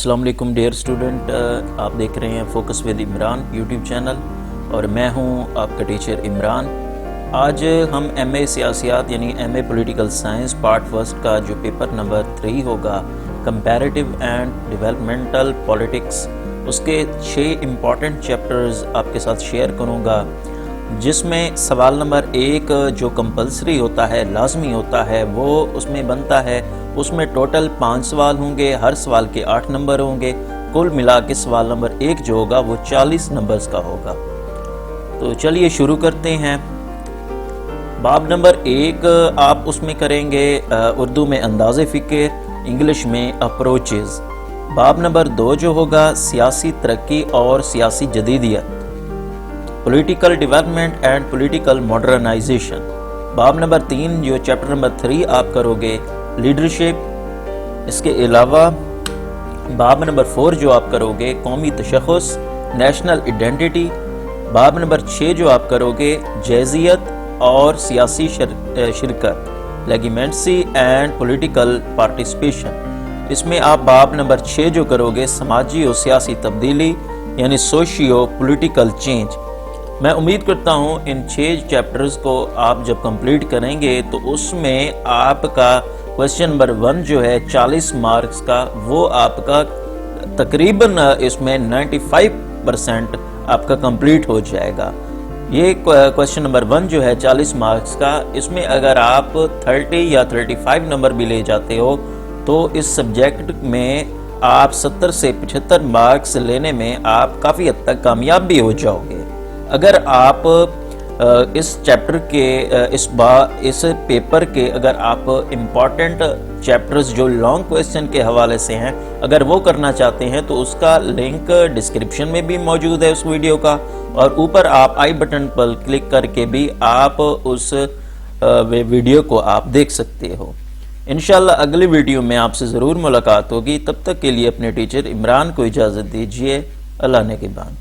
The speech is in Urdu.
السلام علیکم ڈیئر اسٹوڈنٹ، آپ دیکھ رہے ہیں focus with Imran YouTube channel اور میں ہوں آپ کا ٹیچر عمران۔ آج ہم ایم اے سیاسیات یعنی M A political science part first کا جو پیپر نمبر 3 ہوگا کمپیریٹیو اینڈ ڈیولپمنٹل پولیٹکس، اس کے 6 امپورٹنٹ چیپٹرز آپ کے ساتھ شیئر کروں گا، جس میں سوال نمبر 1 جو کمپلسری ہوتا ہے، لازمی ہوتا ہے، وہ اس میں بنتا ہے۔ اس میں ٹوٹل 5 سوال ہوں گے، ہر سوال کے 8 نمبر ہوں گے، کل ملا کے سوال نمبر 1 جو ہوگا وہ 40 نمبرز کا ہوگا۔ تو چلیے شروع کرتے ہیں۔ باب نمبر 1 آپ اس میں کریں گے اردو میں انداز فکر، انگلش میں اپروچز۔ باب نمبر 2 جو ہوگا سیاسی ترقی اور سیاسی جدیدیت، political development and political modernization. باب نمبر 3 جو چیپٹر نمبر 3 آپ کرو گے لیڈرشپ۔ اس کے علاوہ باب نمبر 4 جو آپ کرو گے قومی تشخص، نیشنل ایڈنٹیٹی۔ باب نمبر 6 جو آپ کرو گے جزئیت اور سیاسی شرکت، لیگیمنٹسی اینڈ پولیٹیکل پارٹیسپیشن۔ اس میں آپ باب نمبر 6 جو کرو گے سماجی اور سیاسی تبدیلی یعنی سوشیو پولیٹیکل چینج۔ میں امید کرتا ہوں ان 6 چیپٹرز کو آپ جب کمپلیٹ کریں گے تو اس میں آپ کا کویسچن نمبر 1 جو ہے 40 مارکس کا، وہ آپ کا تقریباً اس میں 95% آپ کا کمپلیٹ ہو جائے گا۔ یہ کویسچن نمبر 1 جو ہے 40 مارکس کا، اس میں اگر آپ 30 یا 35 نمبر بھی لے جاتے ہو تو اس سبجیکٹ میں آپ 70 سے 75 مارکس لینے میں آپ کافی حد تک کامیاب بھی ہو جاؤ گے۔ اگر آپ اس چیپٹر کے اس پیپر کے اگر آپ امپورٹنٹ چیپٹرز جو لانگ کویسچن کے حوالے سے ہیں اگر وہ کرنا چاہتے ہیں تو اس کا لنک ڈسکرپشن میں بھی موجود ہے اس ویڈیو کا، اور اوپر آپ آئی بٹن پر کلک کر کے بھی آپ اس ویڈیو کو آپ دیکھ سکتے ہو۔ انشاءاللہ اگلی ویڈیو میں آپ سے ضرور ملاقات ہوگی، تب تک کے لیے اپنے ٹیچر عمران کو اجازت دیجیے۔ اللہ نگہبان۔